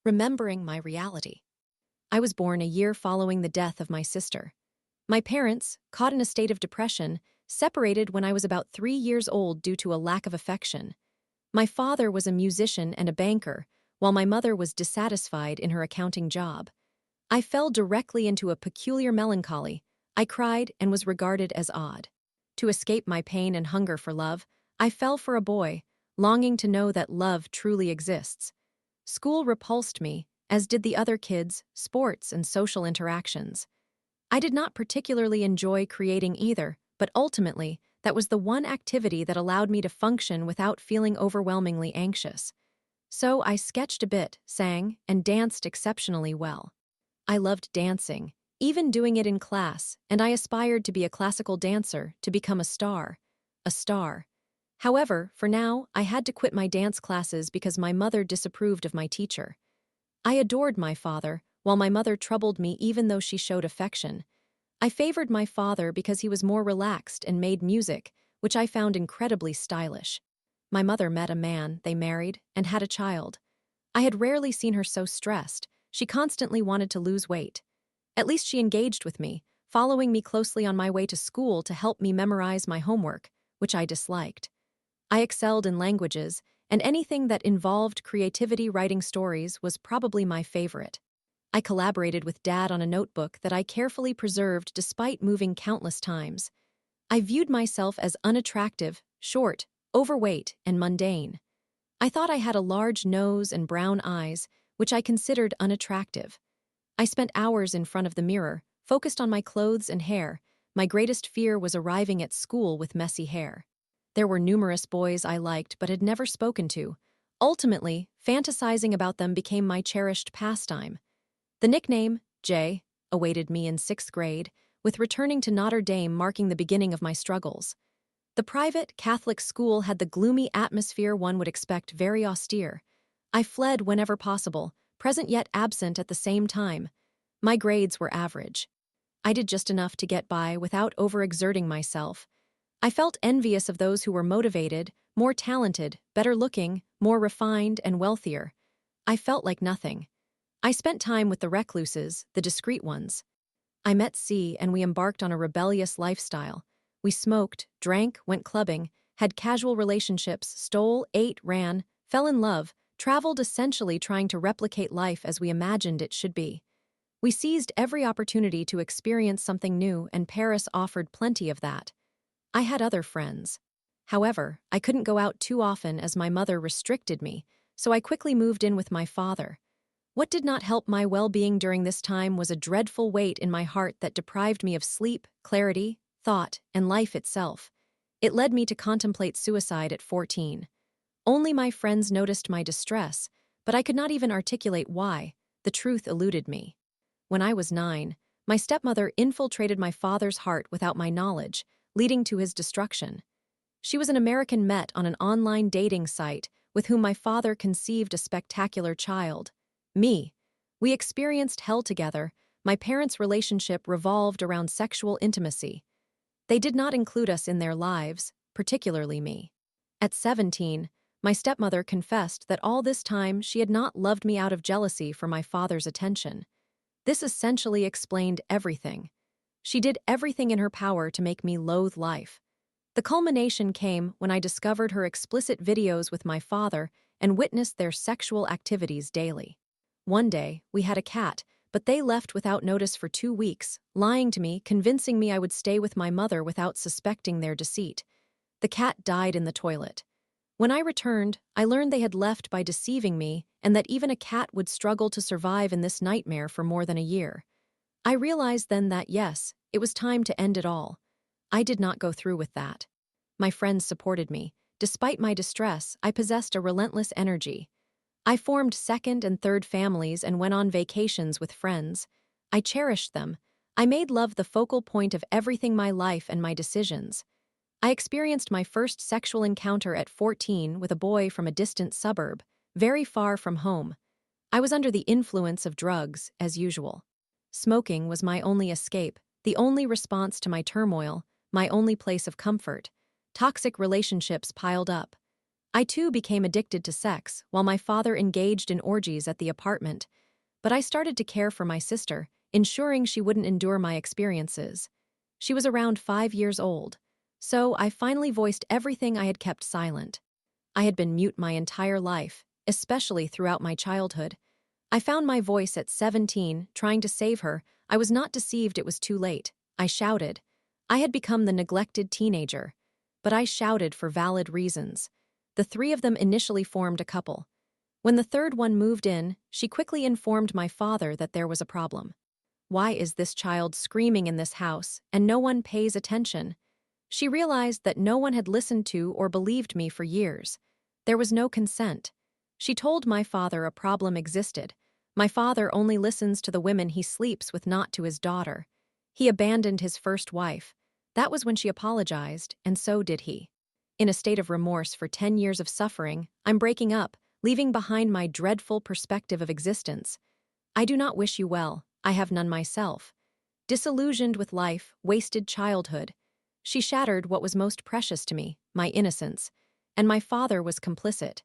Remembering my reality. I was born a year following the death of my sister. My parents, caught in a state of depression, separated when I was about 3 years old due to a lack of affection. My father was a musician and a banker, while my mother was dissatisfied in her accounting job. I fell directly into a peculiar melancholy. I cried and was regarded as odd. To escape my pain and hunger for love, I fell for a boy, longing to know that love truly exists. School repulsed me, as did the other kids, sports, and social interactions. I did not particularly enjoy creating either, but ultimately, that was the one activity that allowed me to function without feeling overwhelmingly anxious. So I sketched a bit, sang, and danced exceptionally well. I loved dancing, even doing it in class, and I aspired to be a classical dancer, to become a star. A star. However, for now, I had to quit my dance classes because my mother disapproved of my teacher. I adored my father, while my mother troubled me even though she showed affection. I favored my father because he was more relaxed and made music, which I found incredibly stylish. My mother met a man, they married, and had a child. I had rarely seen her so stressed. She constantly wanted to lose weight. At least she engaged with me, following me closely on my way to school to help me memorize my homework, which I disliked. I excelled in languages, and anything that involved creativity writing stories was probably my favorite. I collaborated with Dad on a notebook that I carefully preserved despite moving countless times. I viewed myself as unattractive, short, overweight, and mundane. I thought I had a large nose and brown eyes, which I considered unattractive. I spent hours in front of the mirror, focused on my clothes and hair. My greatest fear was arriving at school with messy hair. There were numerous boys I liked but had never spoken to. Ultimately, fantasizing about them became my cherished pastime. The nickname, Jay, awaited me in 6th grade, with returning to Notre Dame marking the beginning of my struggles. The private, Catholic school had the gloomy atmosphere one would expect, very austere. I fled whenever possible, present yet absent at the same time. My grades were average. I did just enough to get by without overexerting myself. I felt envious of those who were motivated, more talented, better looking, more refined, and wealthier. I felt like nothing. I spent time with the recluses, the discreet ones. I met C and we embarked on a rebellious lifestyle. We smoked, drank, went clubbing, had casual relationships, stole, ate, ran, fell in love, traveled essentially trying to replicate life as we imagined it should be. We seized every opportunity to experience something new, and Paris offered plenty of that. I had other friends. However, I couldn't go out too often as my mother restricted me, so I quickly moved in with my father. What did not help my well-being during this time was a dreadful weight in my heart that deprived me of sleep, clarity, thought, and life itself. It led me to contemplate suicide at 14. Only my friends noticed my distress, but I could not even articulate why. The truth eluded me. When I was 9, my stepmother infiltrated my father's heart without my knowledge, leading to his destruction. She was an American met on an online dating site with whom my father conceived a spectacular child. Me. We experienced hell together. My parents' relationship revolved around sexual intimacy. They did not include us in their lives, particularly me. At 17, my stepmother confessed that all this time she had not loved me out of jealousy for my father's attention. This essentially explained everything. She did everything in her power to make me loathe life. The culmination came when I discovered her explicit videos with my father and witnessed their sexual activities daily. One day, we had a cat, but they left without notice for 2 weeks, lying to me, convincing me I would stay with my mother without suspecting their deceit. The cat died in the toilet. When I returned, I learned they had left by deceiving me and that even a cat would struggle to survive in this nightmare for more than a year. I realized then that, yes, it was time to end it all. I did not go through with that. My friends supported me. Despite my distress, I possessed a relentless energy. I formed second and third families and went on vacations with friends. I cherished them. I made love the focal point of everything, my life and my decisions. I experienced my first sexual encounter at 14 with a boy from a distant suburb, very far from home. I was under the influence of drugs, as usual. Smoking was my only escape, the only response to my turmoil, my only place of comfort. Toxic relationships piled up. I too became addicted to sex, while my father engaged in orgies at the apartment. But I started to care for my sister, ensuring she wouldn't endure my experiences. She was around 5 years old, so I finally voiced everything I had kept silent. I had been mute my entire life, especially throughout my childhood. I found my voice at 17, trying to save her. I was not deceived it was too late. I shouted. I had become the neglected teenager. But I shouted for valid reasons. The three of them initially formed a couple. When the third one moved in, she quickly informed my father that there was a problem. Why is this child screaming in this house, and no one pays attention? She realized that no one had listened to or believed me for years. There was no consent. She told my father a problem existed. My father only listens to the women he sleeps with, not to his daughter. He abandoned his first wife. That was when she apologized, and so did he. In a state of remorse for 10 years of suffering, I'm breaking up, leaving behind my dreadful perspective of existence. I do not wish you well. I have none myself. Disillusioned with life, wasted childhood. She shattered what was most precious to me, my innocence, and my father was complicit.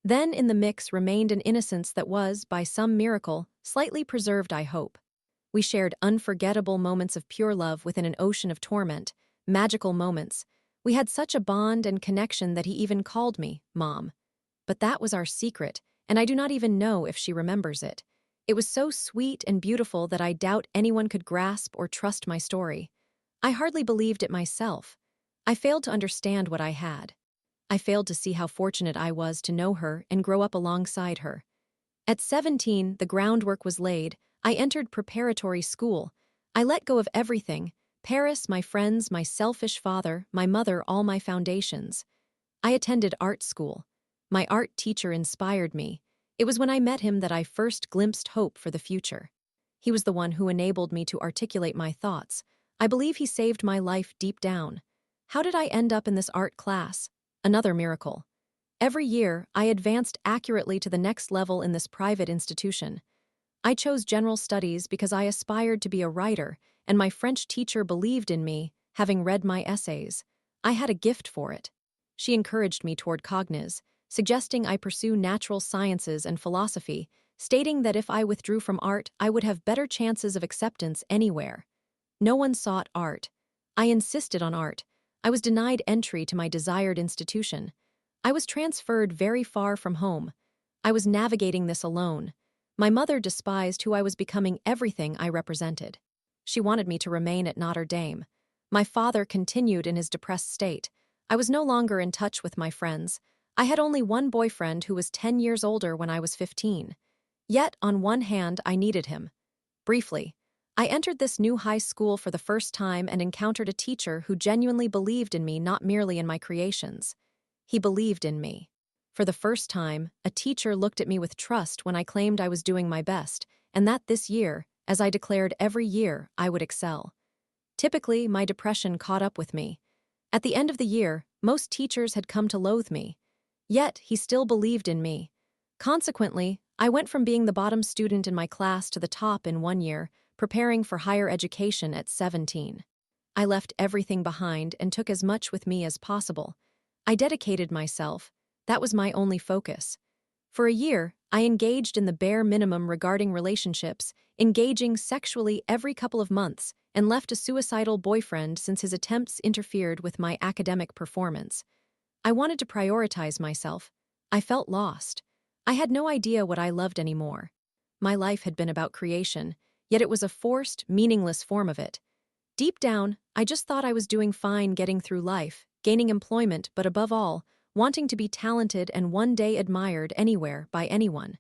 Then in the mix remained an innocence that was, by some miracle, slightly preserved, I hope. We shared unforgettable moments of pure love within an ocean of torment, magical moments. We had such a bond and connection that he even called me Mom. But that was our secret, and I do not even know if she remembers it. It was so sweet and beautiful that I doubt anyone could grasp or trust my story. I hardly believed it myself. I failed to understand what I had. I failed to see how fortunate I was to know her and grow up alongside her. At 17, the groundwork was laid. I entered preparatory school. I let go of everything: Paris, my friends, my selfish father, my mother, all my foundations. I attended art school. My art teacher inspired me. It was when I met him that I first glimpsed hope for the future. He was the one who enabled me to articulate my thoughts. I believe he saved my life deep down. How did I end up in this art class? Another miracle. Every year, I advanced accurately to the next level in this private institution. I chose general studies because I aspired to be a writer, and my French teacher believed in me, having read my essays. I had a gift for it. She encouraged me toward cogniz, suggesting I pursue natural sciences and philosophy, stating that if I withdrew from art, I would have better chances of acceptance anywhere. No one sought art. I insisted on art. I was denied entry to my desired institution. I was transferred very far from home. I was navigating this alone. My mother despised who I was becoming, everything I represented. She wanted me to remain at Notre Dame. My father continued in his depressed state. I was no longer in touch with my friends. I had only one boyfriend who was 10 years older when I was 15. Yet, on one hand, I needed him. Briefly, I entered this new high school for the first time and encountered a teacher who genuinely believed in me, not merely in my creations. He believed in me. For the first time, a teacher looked at me with trust when I claimed I was doing my best, and that this year, as I declared every year, I would excel. Typically, my depression caught up with me. At the end of the year, most teachers had come to loathe me. Yet, he still believed in me. Consequently, I went from being the bottom student in my class to the top in 1 year, preparing for higher education at 17. I left everything behind and took as much with me as possible. I dedicated myself. That was my only focus. For a year, I engaged in the bare minimum regarding relationships, engaging sexually every couple of months, and left a suicidal boyfriend since his attempts interfered with my academic performance. I wanted to prioritize myself. I felt lost. I had no idea what I loved anymore. My life had been about creation, yet it was a forced, meaningless form of it. Deep down, I just thought I was doing fine getting through life, gaining employment, but above all, wanting to be talented and one day admired anywhere by anyone.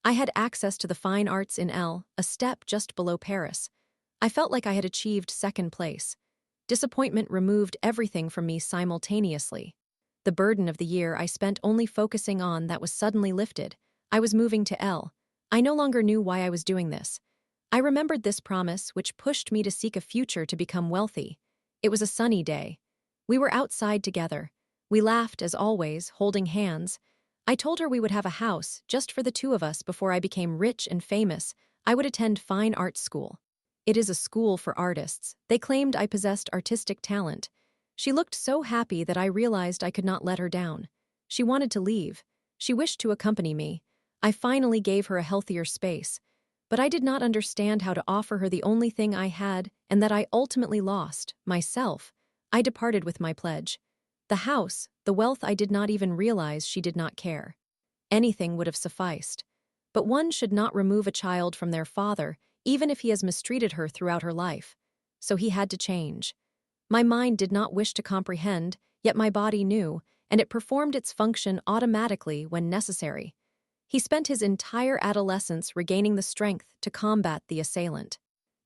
I had access to the fine arts in L, a step just below Paris. I felt like I had achieved second place. Disappointment removed everything from me simultaneously. The burden of the year I spent only focusing on that was suddenly lifted. I was moving to L. I no longer knew why I was doing this. I remembered this promise, which pushed me to seek a future to become wealthy. It was a sunny day. We were outside together. We laughed as always, holding hands. I told her we would have a house, just for the two of us, before I became rich and famous. I would attend fine art school. It is a school for artists. They claimed I possessed artistic talent. She looked so happy that I realized I could not let her down. She wanted to leave. She wished to accompany me. I finally gave her a healthier space. But I did not understand how to offer her the only thing I had and that I ultimately lost, myself. I departed with my pledge. The house, the wealth I did not even realize she did not care. Anything would have sufficed. But one should not remove a child from their father, even if he has mistreated her throughout her life. So he had to change. My mind did not wish to comprehend, yet my body knew, and it performed its function automatically when necessary. He spent his entire adolescence regaining the strength to combat the assailant.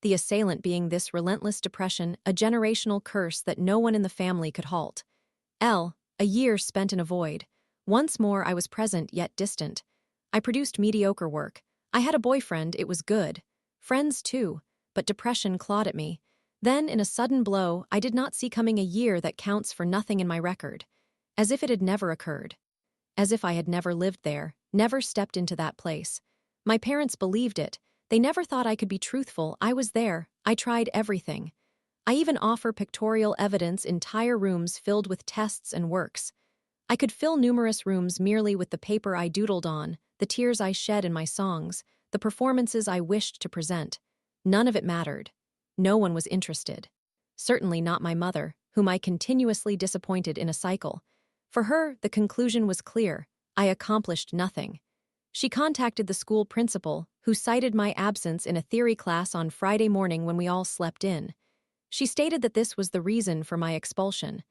The assailant being this relentless depression, a generational curse that no one in the family could halt. A year spent in a void. Once more I was present yet distant. I produced mediocre work. I had a boyfriend, it was good. Friends too, but depression clawed at me. Then, in a sudden blow, I did not see coming a year that counts for nothing in my record. As if it had never occurred. As if I had never lived there, never stepped into that place. My parents believed it. They never thought I could be truthful. I was there. I tried everything. I even offer pictorial evidence, entire rooms filled with tests and works. I could fill numerous rooms merely with the paper I doodled on, the tears I shed in my songs, the performances I wished to present. None of it mattered. No one was interested. Certainly not my mother, whom I continuously disappointed in a cycle. For her, the conclusion was clear. I accomplished nothing. She contacted the school principal, who cited my absence in a theory class on Friday morning when we all slept in. She stated that this was the reason for my expulsion.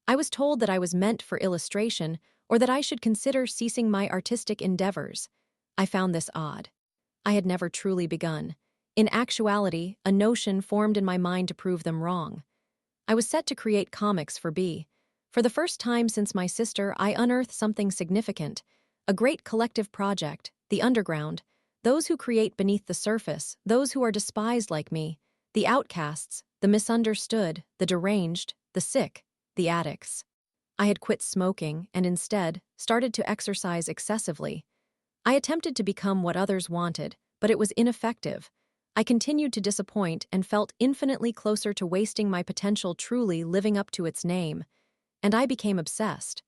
I was told that I was meant for illustration or that I should consider ceasing my artistic endeavors. I found this odd. I had never truly begun. In actuality, a notion formed in my mind to prove them wrong. I was set to create comics for B. For the first time since my sister, I unearthed something significant. A great collective project, the underground, those who create beneath the surface, those who are despised like me, the outcasts, the misunderstood, the deranged, the sick, the addicts. I had quit smoking and instead started to exercise excessively. I attempted to become what others wanted, but it was ineffective. I continued to disappoint and felt infinitely closer to wasting my potential truly living up to its name. And I became obsessed.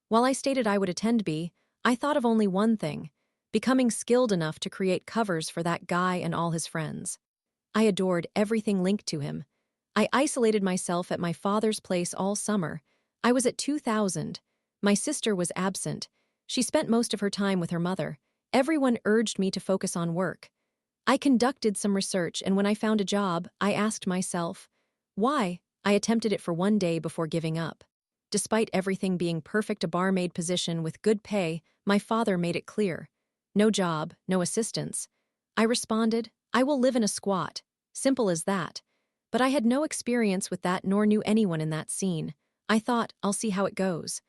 While I stated I would attend B, I thought of only one thing: becoming skilled enough to create covers for that guy and all his friends. I adored everything linked to him. I isolated myself at my father's place all summer. I was at 2000. My sister was absent. She spent most of her time with her mother. Everyone urged me to focus on work. I conducted some research, and when I found a job, I asked myself, why? I attempted it for one day before giving up. Despite everything being perfect, a barmaid position with good pay, my father made it clear. No job, no assistance. I responded, I will live in a squat. Simple as that. But I had no experience with that nor knew anyone in that scene. I thought, I'll see how it goes.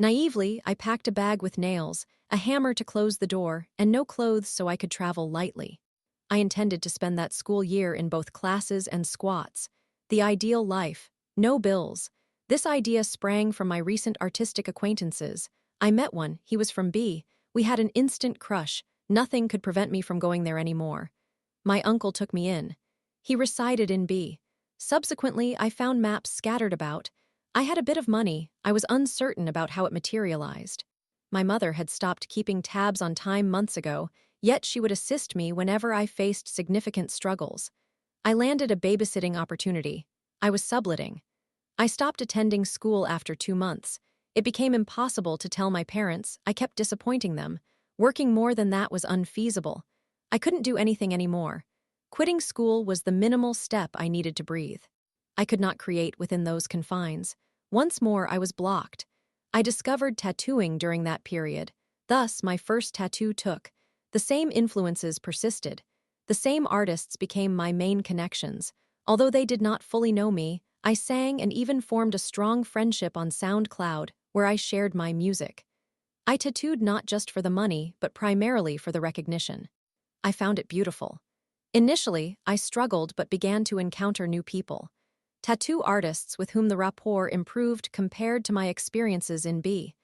Naively, I packed a bag with nails, a hammer to close the door, and no clothes so I could travel lightly. I intended to spend that school year in both classes and squats. The ideal life. No bills. This idea sprang from my recent artistic acquaintances. I met one, he was from B. We had an instant crush. Nothing could prevent me from going there anymore. My uncle took me in. He resided in B. Subsequently, I found maps scattered about. I had a bit of money. I was uncertain about how it materialized. My mother had stopped keeping tabs on time months ago, yet she would assist me whenever I faced significant struggles. I landed a babysitting opportunity. I was subletting. I stopped attending school after 2 months. It became impossible to tell my parents. I kept disappointing them. Working more than that was unfeasible. I couldn't do anything anymore. Quitting school was the minimal step I needed to breathe. I could not create within those confines. Once more, I was blocked. I discovered tattooing during that period. Thus, my first tattoo took. The same influences persisted. The same artists became my main connections. Although they did not fully know me, I sang and even formed a strong friendship on SoundCloud, where I shared my music. I tattooed not just for the money, but primarily for the recognition. I found it beautiful. Initially, I struggled but began to encounter new people. Tattoo artists with whom the rapport improved compared to my experiences in B.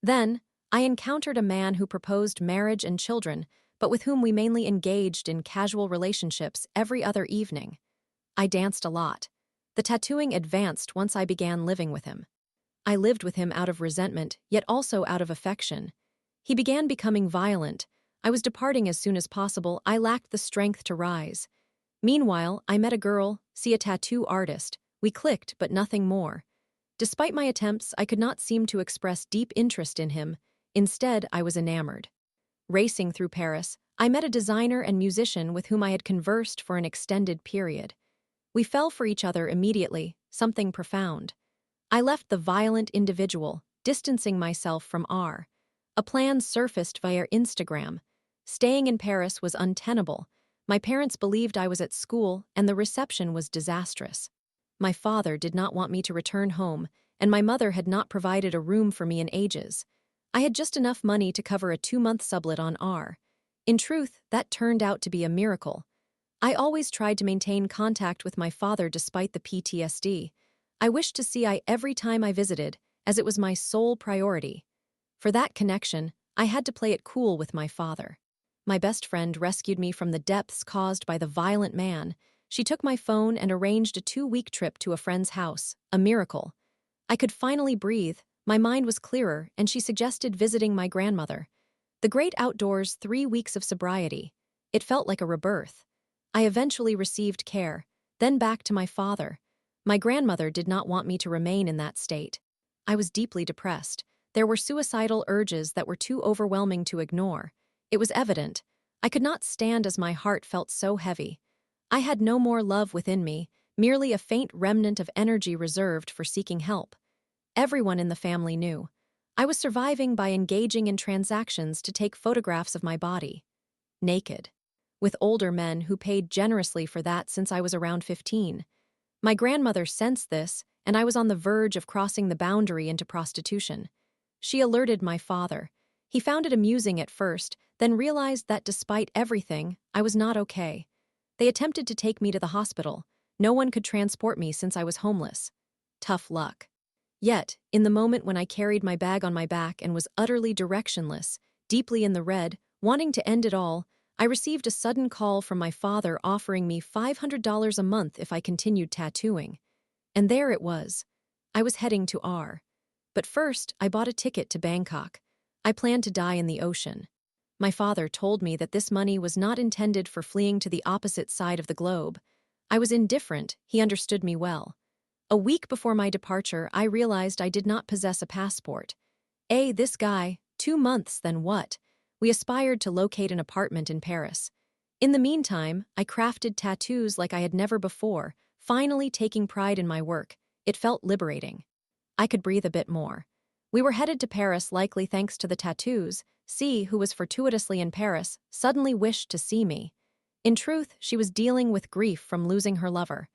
Then, I encountered a man who proposed marriage and children, but with whom we mainly engaged in casual relationships every other evening. I danced a lot. The tattooing advanced once I began living with him. I lived with him out of resentment, yet also out of affection. He began becoming violent. I was departing as soon as possible. I lacked the strength to rise. Meanwhile, I met a girl, a tattoo artist. We clicked, but nothing more. Despite my attempts, I could not seem to express deep interest in him. Instead, I was enamored. Racing through Paris, I met a designer and musician with whom I had conversed for an extended period. We fell for each other immediately, something profound. I left the violent individual, distancing myself from R. A plan surfaced via Instagram. Staying in Paris was untenable. My parents believed I was at school, and the reception was disastrous. My father did not want me to return home, and my mother had not provided a room for me in ages. I had just enough money to cover a 2-month sublet on R. In truth, that turned out to be a miracle. I always tried to maintain contact with my father despite the PTSD. I wished to see I every time I visited, as it was my sole priority. For that connection, I had to play it cool with my father. My best friend rescued me from the depths caused by the violent man. She took my phone and arranged a 2-week trip to a friend's house, a miracle. I could finally breathe, my mind was clearer, and she suggested visiting my grandmother. The great outdoors, 3 weeks of sobriety. It felt like a rebirth. I eventually received care, then back to my father. My grandmother did not want me to remain in that state. I was deeply depressed. There were suicidal urges that were too overwhelming to ignore. It was evident. I could not stand as my heart felt so heavy. I had no more love within me, merely a faint remnant of energy reserved for seeking help. Everyone in the family knew. I was surviving by engaging in transactions to take photographs of my body. Naked. With older men who paid generously for that since I was around 15. My grandmother sensed this, and I was on the verge of crossing the boundary into prostitution. She alerted my father. He found it amusing at first, then realized that despite everything, I was not okay. They attempted to take me to the hospital. No one could transport me since I was homeless. Tough luck. Yet, in the moment when I carried my bag on my back and was utterly directionless, deeply in the red, wanting to end it all, I received a sudden call from my father offering me $500 a month if I continued tattooing. And there it was. I was heading to R. But first, I bought a ticket to Bangkok. I planned to die in the ocean. My father told me that this money was not intended for fleeing to the opposite side of the globe. I was indifferent, he understood me well. A week before my departure, I realized I did not possess a passport. This guy, 2 months, then what? We aspired to locate an apartment in Paris. In the meantime, I crafted tattoos like I had never before, finally taking pride in my work. It felt liberating. I could breathe a bit more. We were headed to Paris likely thanks to the tattoos. C, who was fortuitously in Paris, suddenly wished to see me. In truth, she was dealing with grief from losing her lover.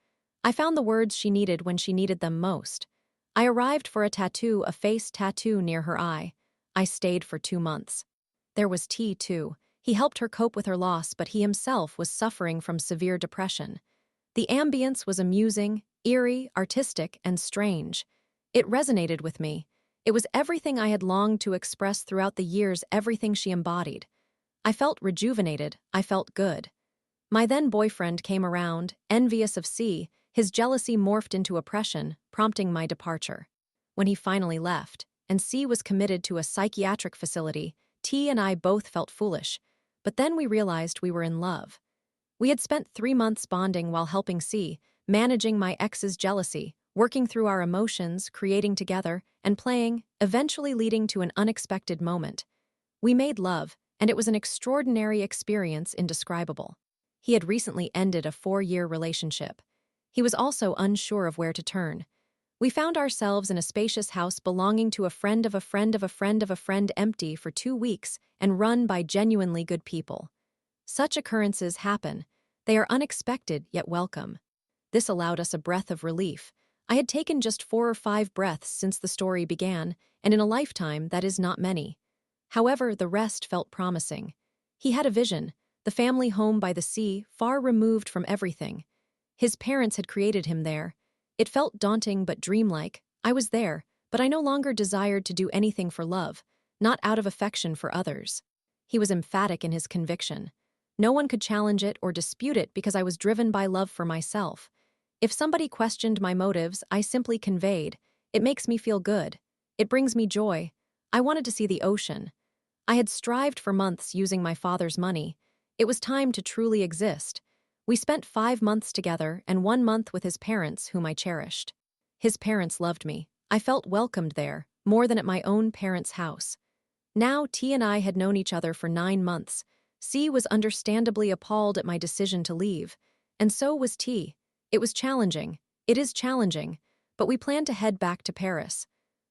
I found the words she needed when she needed them most. I arrived for a tattoo, a face tattoo near her eye. I stayed for 2 months. There was T, too. He helped her cope with her loss, but he himself was suffering from severe depression. The ambience was amusing, eerie, artistic, and strange. It resonated with me. It was everything I had longed to express throughout the years, everything she embodied. I felt rejuvenated, I felt good. My then-boyfriend came around, envious of C. His jealousy morphed into oppression, prompting my departure. When he finally left, and C was committed to a psychiatric facility, T and I both felt foolish, but then we realized we were in love. We had spent 3 months bonding while helping C, managing my ex's jealousy, working through our emotions, creating together, and playing, eventually leading to an unexpected moment. We made love, and it was an extraordinary experience, indescribable. He had recently ended a 4-year relationship. He was also unsure of where to turn. We found ourselves in a spacious house belonging to a friend of a friend of a friend of a friend, empty for 2 weeks and run by genuinely good people. Such occurrences happen. They are unexpected yet welcome. This allowed us a breath of relief. I had taken just 4 or 5 breaths since the story began, and in a lifetime that is not many. However, the rest felt promising. He had a vision, the family home by the sea, far removed from everything. His parents had created him there. It felt daunting but dreamlike. I was there, but I no longer desired to do anything for love, not out of affection for others. He was emphatic in his conviction. No one could challenge it or dispute it because I was driven by love for myself. If somebody questioned my motives, I simply conveyed, "It makes me feel good." It brings me joy. I wanted to see the ocean. I had strived for months using my father's money. It was time to truly exist. We spent 5 months together and 1 month with his parents, whom I cherished. His parents loved me. I felt welcomed there, more than at my own parents' house. Now T and I had known each other for 9 months. C was understandably appalled at my decision to leave, and so was T. It was challenging. It is challenging, but we planned to head back to Paris.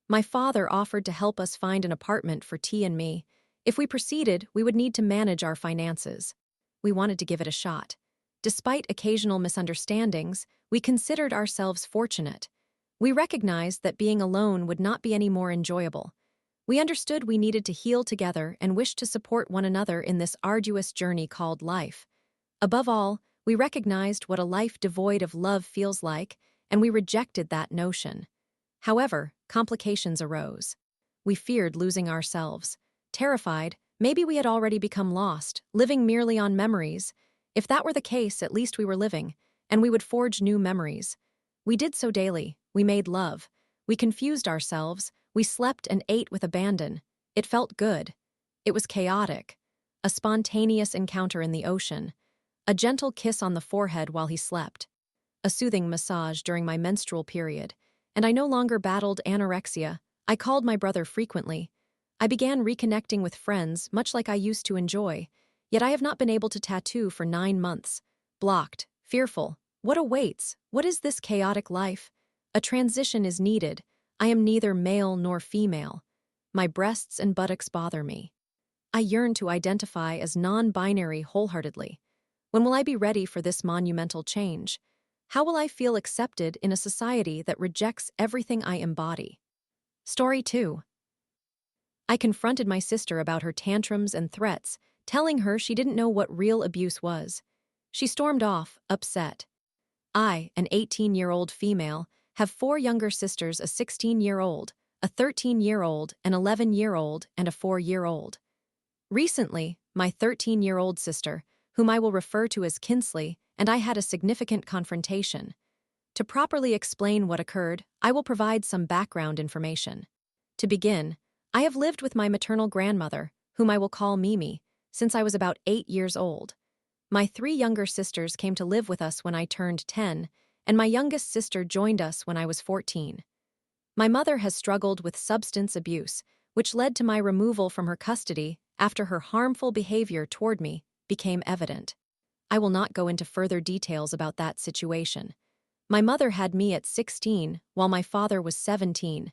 My father offered to help us find an apartment for T and me. If we proceeded, we would need to manage our finances. We wanted to give it a shot. Despite occasional misunderstandings, we considered ourselves fortunate. We recognized that being alone would not be any more enjoyable. We understood we needed to heal together and wished to support one another in this arduous journey called life. Above all, we recognized what a life devoid of love feels like, and we rejected that notion. However, complications arose. We feared losing ourselves. Terrified, maybe we had already become lost, living merely on memories. If that were the case, at least we were living, and we would forge new memories. We did so daily. We made love. We confused ourselves. We slept and ate with abandon. It felt good. It was chaotic. A spontaneous encounter in the ocean. A gentle kiss on the forehead while he slept. A soothing massage during my menstrual period. And I no longer battled anorexia. I called my brother frequently. I began reconnecting with friends, much like I used to enjoy. Yet I have not been able to tattoo for 9 months. Blocked. Fearful. What awaits? What is this chaotic life? A transition is needed. I am neither male nor female. My breasts and buttocks bother me. I yearn to identify as non-binary wholeheartedly. When will I be ready for this monumental change? How will I feel accepted in a society that rejects everything I embody? Story 2. I confronted my sister about her tantrums and threats, telling her she didn't know what real abuse was. She stormed off, upset. I, an 18-year-old female, have 4 younger sisters, a 16-year-old, a 13-year-old, an 11-year-old, and a 4-year-old. Recently, my 13-year-old sister, whom I will refer to as Kinsley, and I had a significant confrontation. To properly explain what occurred, I will provide some background information. To begin, I have lived with my maternal grandmother, whom I will call Mimi, since I was about 8 years old. My 3 younger sisters came to live with us when I turned 10, and my youngest sister joined us when I was 14. My mother has struggled with substance abuse, which led to my removal from her custody after her harmful behavior toward me became evident. I will not go into further details about that situation. My mother had me at 16, while my father was 17.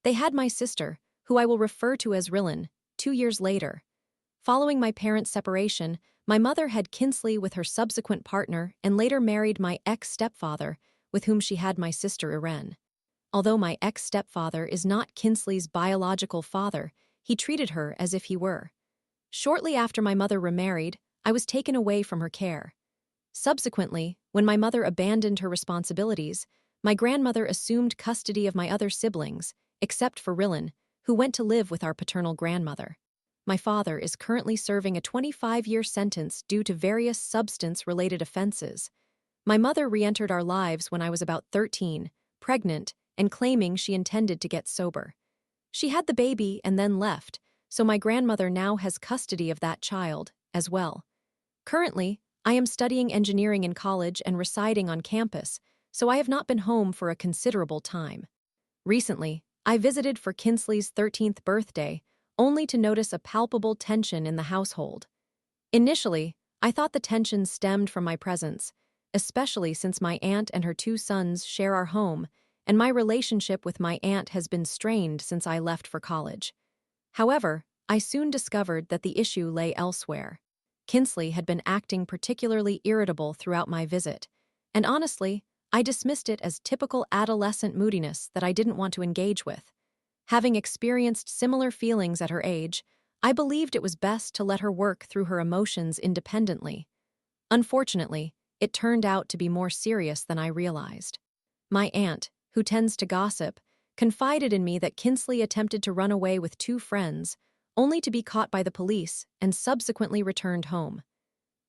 They had my sister, who I will refer to as Rillan, 2 years later. Following my parents' separation, my mother had Kinsley with her subsequent partner and later married my ex-stepfather, with whom she had my sister Irene. Although my ex-stepfather is not Kinsley's biological father, he treated her as if he were. Shortly after my mother remarried, I was taken away from her care. Subsequently, when my mother abandoned her responsibilities, my grandmother assumed custody of my other siblings, except for Rillan, who went to live with our paternal grandmother. My father is currently serving a 25-year sentence due to various substance-related offenses. My mother re-entered our lives when I was about 13, pregnant, and claiming she intended to get sober. She had the baby and then left, so my grandmother now has custody of that child, as well. Currently, I am studying engineering in college and residing on campus, so I have not been home for a considerable time. Recently, I visited for Kinsley's 13th birthday, only to notice a palpable tension in the household. Initially, I thought the tension stemmed from my presence, especially since my aunt and her 2 sons share our home, and my relationship with my aunt has been strained since I left for college. However, I soon discovered that the issue lay elsewhere. Kinsley had been acting particularly irritable throughout my visit, and honestly, I dismissed it as typical adolescent moodiness that I didn't want to engage with. Having experienced similar feelings at her age, I believed it was best to let her work through her emotions independently. Unfortunately, it turned out to be more serious than I realized. My aunt, who tends to gossip, confided in me that Kinsley attempted to run away with 2 friends, only to be caught by the police and subsequently returned home.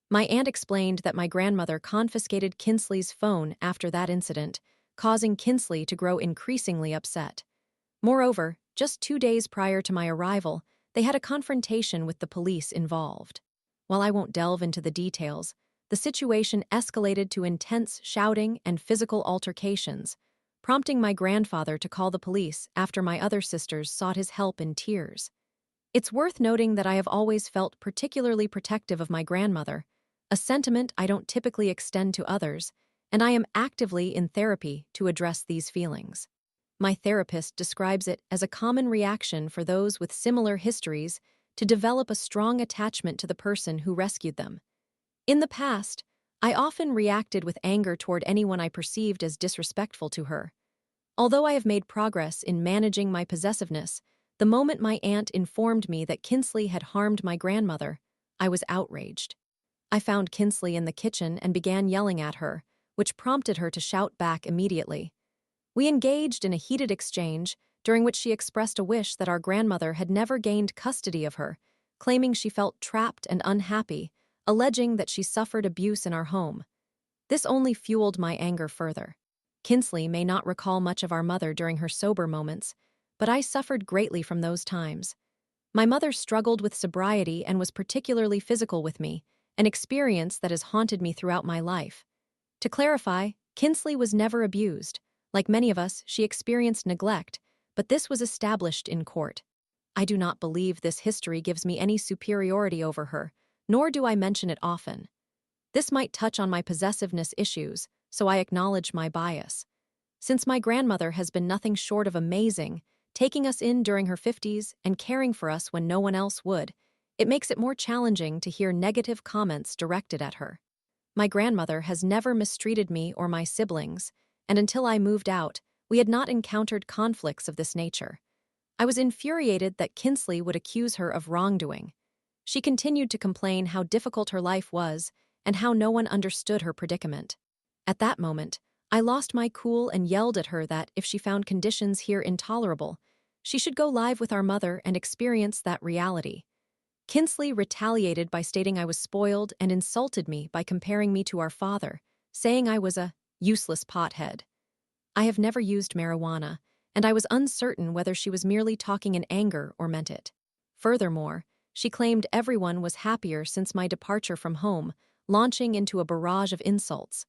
My aunt explained that my grandmother confiscated Kinsley's phone after that incident, causing Kinsley to grow increasingly upset. Moreover, just 2 days prior to my arrival, they had a confrontation with the police involved. While I won't delve into the details, the situation escalated to intense shouting and physical altercations, prompting my grandfather to call the police after my other sisters sought his help in tears. It's worth noting that I have always felt particularly protective of my grandmother, a sentiment I don't typically extend to others, and I am actively in therapy to address these feelings. My therapist describes it as a common reaction for those with similar histories to develop a strong attachment to the person who rescued them. In the past, I often reacted with anger toward anyone I perceived as disrespectful to her. Although I have made progress in managing my possessiveness, the moment my aunt informed me that Kinsley had harmed my grandmother, I was outraged. I found Kinsley in the kitchen and began yelling at her, which prompted her to shout back immediately. We engaged in a heated exchange, during which she expressed a wish that our grandmother had never gained custody of her, claiming she felt trapped and unhappy, alleging that she suffered abuse in our home. This only fueled my anger further. Kinsley may not recall much of our mother during her sober moments, but I suffered greatly from those times. My mother struggled with sobriety and was particularly physical with me, an experience that has haunted me throughout my life. To clarify, Kinsley was never abused. Like many of us, she experienced neglect, but this was established in court. I do not believe this history gives me any superiority over her, nor do I mention it often. This might touch on my possessiveness issues, so I acknowledge my bias. Since my grandmother has been nothing short of amazing, taking us in during her 50s and caring for us when no one else would, it makes it more challenging to hear negative comments directed at her. My grandmother has never mistreated me or my siblings, and until I moved out, we had not encountered conflicts of this nature. I was infuriated that Kinsley would accuse her of wrongdoing. She continued to complain how difficult her life was and how no one understood her predicament. At that moment, I lost my cool and yelled at her that if she found conditions here intolerable, she should go live with our mother and experience that reality. Kinsley retaliated by stating I was spoiled and insulted me by comparing me to our father, saying I was a useless pothead. I have never used marijuana, and I was uncertain whether she was merely talking in anger or meant it. Furthermore, she claimed everyone was happier since my departure from home, launching into a barrage of insults.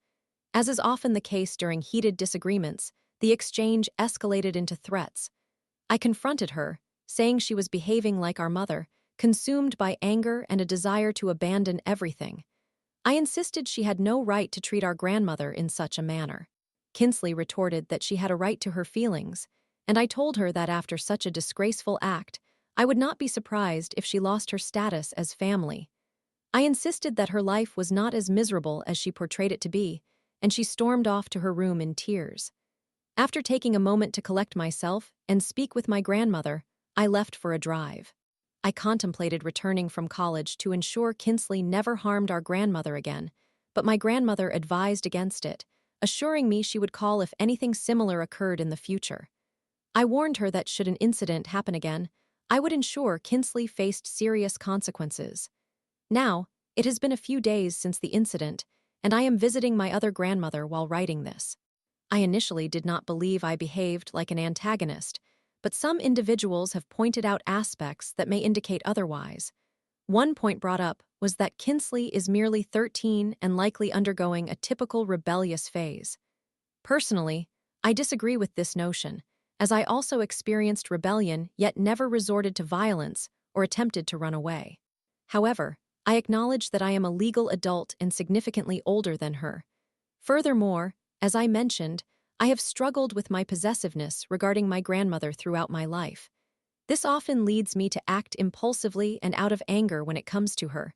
As is often the case during heated disagreements, the exchange escalated into threats. I confronted her, saying she was behaving like our mother, consumed by anger and a desire to abandon everything. I insisted she had no right to treat our grandmother in such a manner. Kinsley retorted that she had a right to her feelings, and I told her that after such a disgraceful act, I would not be surprised if she lost her status as family. I insisted that her life was not as miserable as she portrayed it to be, and she stormed off to her room in tears. After taking a moment to collect myself and speak with my grandmother, I left for a drive. I contemplated returning from college to ensure Kinsley never harmed our grandmother again, but my grandmother advised against it, assuring me she would call if anything similar occurred in the future. I warned her that should an incident happen again, I would ensure Kinsley faced serious consequences. Now, it has been a few days since the incident, and I am visiting my other grandmother while writing this. I initially did not believe I behaved like an antagonist, but some individuals have pointed out aspects that may indicate otherwise. One point brought up was that Kinsley is merely 13 and likely undergoing a typical rebellious phase. Personally, I disagree with this notion, as I also experienced rebellion yet never resorted to violence or attempted to run away. However, I acknowledge that I am a legal adult and significantly older than her. Furthermore, as I mentioned, I have struggled with my possessiveness regarding my grandmother throughout my life. This often leads me to act impulsively and out of anger when it comes to her.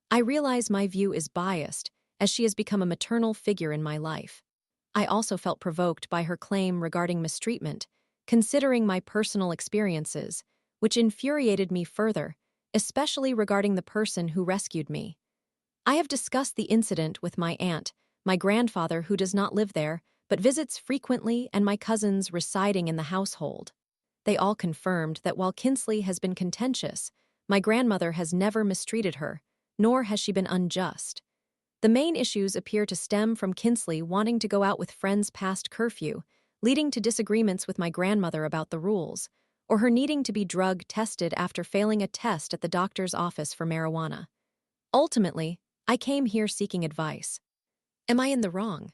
I realize my view is biased, as she has become a maternal figure in my life. I also felt provoked by her claim regarding mistreatment, considering my personal experiences, which infuriated me further, especially regarding the person who rescued me. I have discussed the incident with my aunt, my grandfather who does not live there, but visits frequently, and my cousins residing in the household. They all confirmed that while Kinsley has been contentious, my grandmother has never mistreated her, nor has she been unjust. The main issues appear to stem from Kinsley wanting to go out with friends past curfew, leading to disagreements with my grandmother about the rules, or her needing to be drug tested after failing a test at the doctor's office for marijuana. Ultimately, I came here seeking advice. Am I in the wrong?